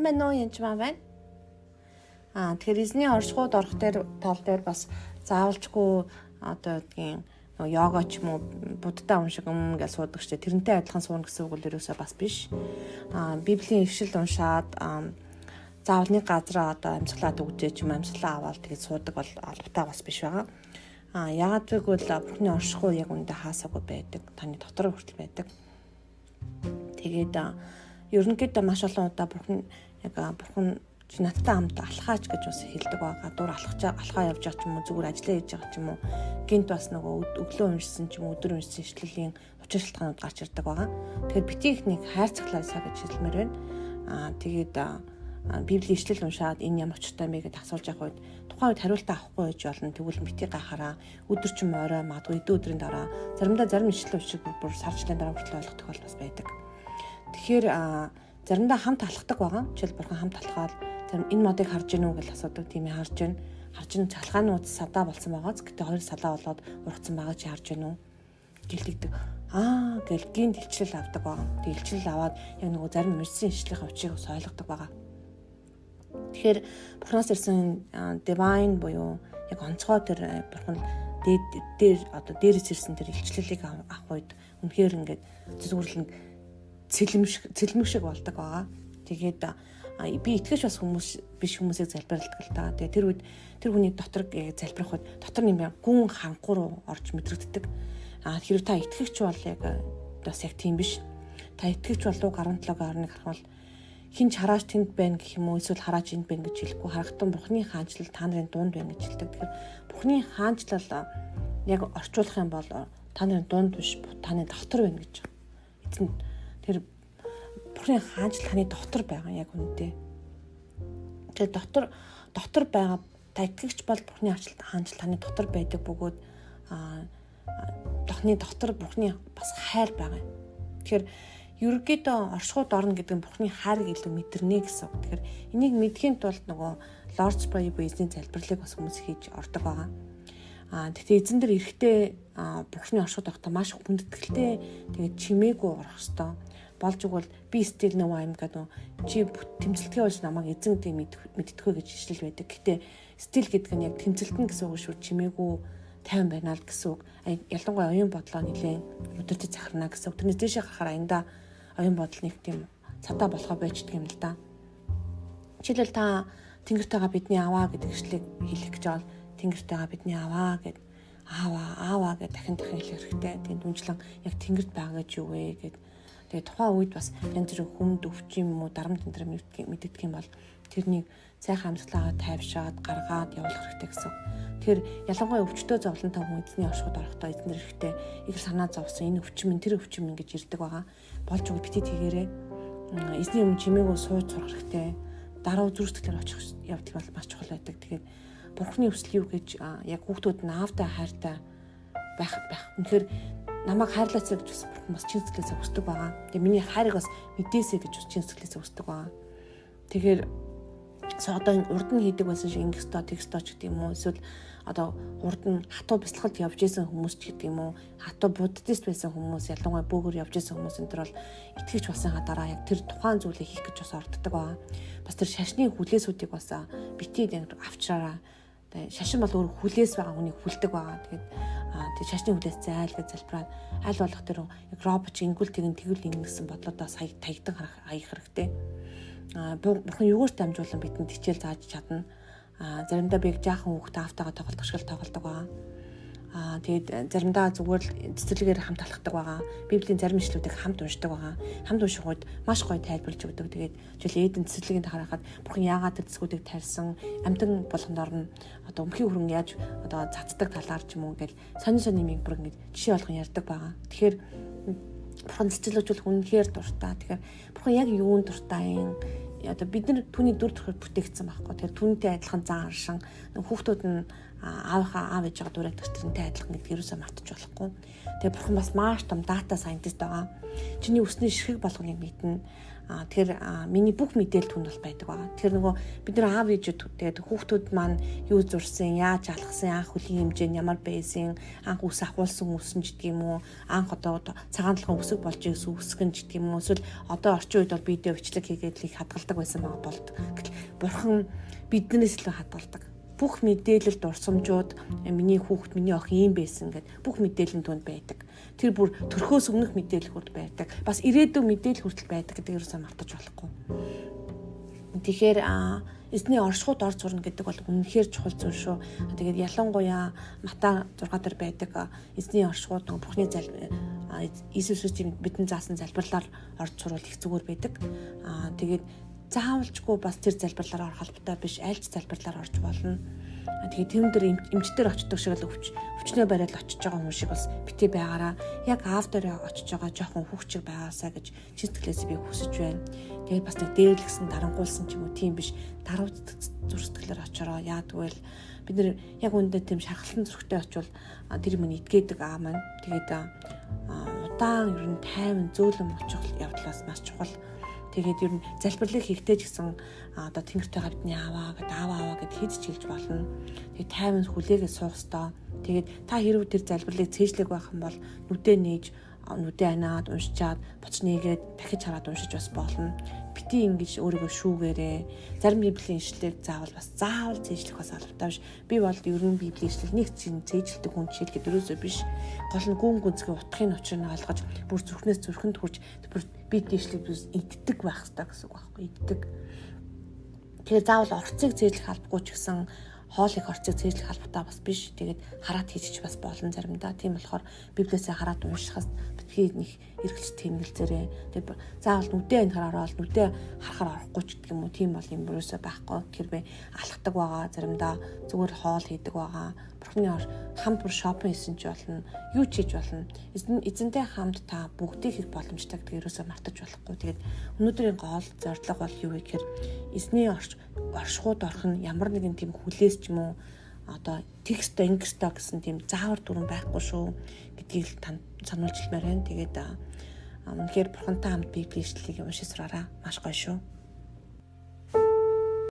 байна уу? Янч маа байна. Тэгэхээр эзний оршихуйд орох тал дээр бас заавалчгүй одоо гэдгийг йога ч юм уу буддаа уншиг гэж суудаг ч тэрнтэй адилхан суuna гэсэн үг л ерөөсөө бас биш. Библийн ишил уншаад заавал нэг газараа одоо амьсгалаад өгчээ ч юм амьсгалаа аваад тэгээд суудаг бол албатай бас биш байгаа. Яагаад гэвэл Бурхны оршихуй яг үүндээ хаасаагүй байдаг. Таны дотор хүртэл байдаг. Тэгээд ерөнхийдөө маш олон удаа Бурхан чи надтай хамт алхаач гэж бас хэлдэг байгаа. Дур алхаа явж байгаа ч юм уу зүгээр ажиллаа хийж байгаа ч юм уу гинт бас нөгөө өглөө уншсан ч юм уу өдөр уншсан ишлэлийн учир шалтгаанууд гарч ирдэг байгаа. Тэгэхээр битгийхнийг хайрцаглаасаа гэж хэлмээр байна. Тэгээд Библийн ишлэл уншаад энэ ямар учиртай мэй гэдээ асууж явах үед тухайн үед хариултаа авахгүй байж болно. Тэгвэл битгий гахаараа өдөр ч юм орой магадгүй өдөр өдрийн дараа заримдаа зарим ишлэл уншиг бүр сарчлалын дараа хүртэл ойлгох тохиол бас байдаг. Тэгэхээр заримдаа хамт алхдаг байгаа. Жишээл Бурхан хамт алхаад зарим энэ модыг харж гэнэ үү гэж асуудаг. Тийм ээ харж гэнэ цалхаанууд садаа болсон байгааз. Гэтэ хоёр садаа болоод ургацсан байгаа чи харж гэнэ үү гэлдэгдэг. Гэл гинт илчлэл авдаг байгаа. Тэг илчлэл аваад яг нөгөө зарим мэдсэн ишлэлийн учрыг бас ойлгодог байгаа. Тэгэхээр Бурханаас ирсэн divine буюу яг онцгой тэр Бурхан дээрээс ирсэн тэр илчлэлийг авах үед үнэхээр ингээд зүгээр л цэлмэг шиг болдог байгаа. Тэгээд би итгэж бас хүмүүсийг залбиралдаг л да. Тэгээд тэр үед тэр хүний дотор залбирах үед дотор нэмээ гүн ханхуу руу орж мэдрэгддэг. Хэрвээ та итгэгч бол яг бас яг тийм биш. Та итгэгч бол Луг 17:21 харах бол хинч хараач тэнд байна гэх юм уу эсвэл хараач энд байна гэж хэлэхгүй харахтун Бурхны хаанчлал та нарын дунд байна гэж хэлдэг. Тэгэхээр Бурхны хаанчлал яг орчуулах юм бол та нарын дунд биш таны дотор байна гэж. Эцэнд тэр Бурхны хаанчлал таны дотор байгаа яг үнэтэй. Тэр дотор байгаа та итгэгч бол Бурхны хаанчлал таны дотор байдаг бөгөөд тохны дотор Бурхны бас хайр байгаа. Тэгэхээр ерөнхийдөө оршихуйд орно гэдэг нь Бурхны хайрыг илүү мэдэрнэ гэсэн үг. Тэгэхээр энийг мэдхийн тулд нөгөө Lord's Prayer буюу эзний залбирлыг бас хүмүүс хийж ордог байгаа. Тэгтээ эзэн дээр эрэхтэй Бурхны оршихуйд орохдоо маш хүндэтгэлтэй тэгээд чимээгүй орох хэвээр болж игэл би still no I'm гэдэг чи тэмцэлтгээ болж намайг эзэн гэдэг мэддэхөө гэж ишлэл байдаг. Гэтэ still гэдэг нь яг тэмцэлтэн гэсэн үг шүү чимээгүй тайван байна л гэсэн үг. Ялангуяа оюун бодлоо нэлээд өдөртөж захарна гэсэн үг. Тэрнээс дэшээ гарахаар аянда оюун бодол нэг тийм цатаа болохоо байждаг юм л да. Жишээлбэл та Тэнгэртэйгээ бидний аваа гэдэг ишлэгийг хэлэх гэж бол Тэнгэртэйгээ бидний аваа гэд аваа гэд дахин хэлэх хэрэгтэй. Тэгээд дүнжлэн яг Тэнгэрт байгаа гэж юу вэ гэд тэгээд тухайн үед бас янз бүрийн хүнд өвч юм уу дарамт энэ мэддэг юм бол тэрнийг сайхан амьсгалаа тайвшаад гаргаад явуулах хэрэгтэй гэсэн. Тэр ялангуяа өвчтөө зовлонтой хүн эзний оршихуйд орохдоо эзнэр хэрэгтэй их санаа зовсон энэ өвчин минь тэр өвчин минь гэж ирдэг байгаа. Болж өгөө бити тэгээрээ эзний өмнө чимээгөө сууж сурах хэрэгтэй. Дараа зүрхтгэлээр очих явдал бол маш чухал байдаг. Тэгээд Бурхны хүсэл юу гэж яг хүүхдүүд нь аавтай хайртай байх. Үнэхээр намайг хайрлаасаа гэж бас Бурхан бас чин сэтгэлээсээ хүсдэг байгаа. Тэгээ миний хайрыг бас мэдээсэй гэж бас чин сэтгэлээсээ хүсдэг байгаа. Тэгэхээр одоо урд нь хийдэг байсан шиг ингсто тексто ч гэдэг юм уу эсвэл одоо урд нь хатуу бяцлагалд явж исэн хүмүүс ч гэдэг юм уу хатуу буддист байсан хүмүүс ялангуяа бөөгөр явж исэн хүмүүс энэ төр бол итгэж басныхаа дараа яг тэр тухайн зүйлийг хийх гэж бас орддог байгаа. Бас тэр шашны хүлээсүүдийг бас битий авчраараа шашин бол өөр хүлээс байгаа хүнийг хүлдэг байгаа. Тэгээд тэр шашны хүлээс зайл гэж залбираад аль болох тэр яг робот ингүүл тэгвэл ингэсэн бодлоодоос таягдан харах хаях хэрэгтэй. Бурхан юугаар дамжуулан бидэнд хичээл зааж чадна. Заримдаа би жаахан хүүхдээ автагаа тоглох шиг тоглодог байгаа. Тэгээд заримдаа зүгээр л цэцэрлэгээр хамт алхдаг байгаа. Библийн зарим ишлүүдийг хамт уншдаг байгаа. Хамт унших үед маш гоё тайлбарлаж өгдөг. Тэгээд жишээл Эден цэцэрлэгийг харахад Бурхан яагаад тэр цэцгүүдийг тарьсан, амьтан болгондор нь одоо өмхийн хөрөнгө яаж одоо цацдаг талаар ч юм уу гэл сонин юм бүр ингэж жишээ болгон ярьдаг байгаа. Тэгэхээр Бурхан цэцэрлэгжүүл үнэхээр дуртай. Тэгэхээр Бурхан яг юунд дуртай юм? Одоо бид нар түүний дүр төрхөөр бүтээгдсэн байхгүй. Тэгэхээр түүнтэй адилхан зан аршин хүүхдүүд нь аав ээжээ дурагдах тэрнтэй адилхан гэдгийг юусаа мартаж болохгүй. Тэгээ бурхан бас маш том дата сайентист байгаа. Чиний өсний ширхэг болгоныг мэднэ. Тэгэхээр миний бүх мэдээлэл түнд бол байдаг байгаа. Тэгэхээр нөгөө бид нар аав ээжүүд тэгээд хүүхдүүд маань юу зурсан, яаж алхсан, анх хөлийн хэмжээ нь ямар байсан, анх үс ахуулсан үсэн ч гэдэг юм уу, анх одоо цагаан толгойн үсэг болж ирсэн үсгэн ч гэдэг юм уу, эсвэл одоо орчин үед бол видео бичлэг хийгээд л их хадгалдаг байсан байгаа болд. Бурхан биднээс илүү хадгалдаг. Бүх мэдээлэл дурсамжууд миний хүүхд, миний охин ийм байсан гэдэг бүх мэдээлэл нь түнд байдаг. Тэр бүр төрхөөс өмнөх мэдээлэл хүртэл байдаг. Бас ирээдүйн мэдээлэл хүртэл байдаг гэдэг юусаа мартаж болохгүй. Тэгэхээр эзний оршихуйд орж сурна гэдэг бол үнэхээр чухал зүйл шүү. Тэгээд ялангуяа Матай 6 дээр байдаг эзний оршихуйд Бурхны Иесус Христосийн бидний заасан залбирлаар орж сурвал их зүгээр байдаг. Тэгээд заавалжгүй бас тэр залбирлаар орох албатай биш, аль ч залбирлаар орж болно. Тэгээд тэрэн дээр эмчтэр очдог шиг л өвчнөө бариад очиж байгаа хүн шиг бас битээ байгаараа яг аав дээр очиж байгаа жоохон хүүхчиг байгаасаа гэж чистгэлээс би хүсэж байна. Тэгээд бас нэг дээрлэгсэн дарангуулсан ч юм уу тийм биш, даруй зүрстгэлээр очороо яадгүй л бид нэр яг үүндээ тийм шархалсан зүрхтэй очивол тэр минь идгээдэг аа маань. Тэгээд удаан ер нь тайван зөөлөн очих явдлаас маш чухал. Тэгээд ер нь залбирлыг хийхдээ ч гэсэн одоо тэнгэртэй гавдны аваа гэд хийж хэлж болно. Тэгээд тайван хүлээгээ суух ёстой. Тэгээд та хэрвээ тэр залбирлыг цээжлэх байх юм бол нүдээ нээж, нүдээ анаад уншичаад буцнийгээд дахиж хараад уншиж бас болно. Бити ингэж өөрийгөө шүүгээрээ. Зарим библийн ишлэлийг заавал цээжлэх бас албатай биш. Би бол ерөн библийн ишлэл нэг цээжлдэг хүн жишээлгээд ерөөсөө биш. Гол нь гүн гүнзгий утгын учрыг ойлгож бүр зүрхнээс зүрхэнд хүрч библийн ишлэг биш иддэг байх хэрэгтэй гэсэн үг байхгүй. Иддэг. Тэгэхээр заавал орцыг цээжлэх албагүй ч гэсэн хоол их орцыг цээжлэх албатай бас биш. Тэгээд хараад хийчих бас болно заримдаа. Тийм болохоор библиэсээ хараад уншихаас битгий нэг эргэлж тэмгэлзээрээ. Тэгээд заавал нүдээ анхаар ороод нүдээ харахаар орохгүй ч гэдэг юм уу. Тийм бол юм юусаа байхгүй. Тэгэхээр би алхдаг байгаа. Заримдаа зүгээр хоол хийдэг байгаа. Бурхны хамт бүр шопинг хийсэн ч болно. Юу ч хийж болно. Эзэнтэй хамт та бүгдийг хийх боломжтой гэдгийг юусаа мартаж болохгүй. Тэгээд өнөөдрийн гол зорилго бол юу вэ гэхээр эзний оршихуйд орох нь ямар нэгэн тийм хүлээс ч юм уу одоо текст ангиста гэсэн тийм заавар дүрэн байхгүй шүү гэдгийг танд сануулж хэлмээр байна. Тэгээд үнэхээр бурхантай хамт библийн ишлэлийг уншиж сураарай. Маш гоё шүү.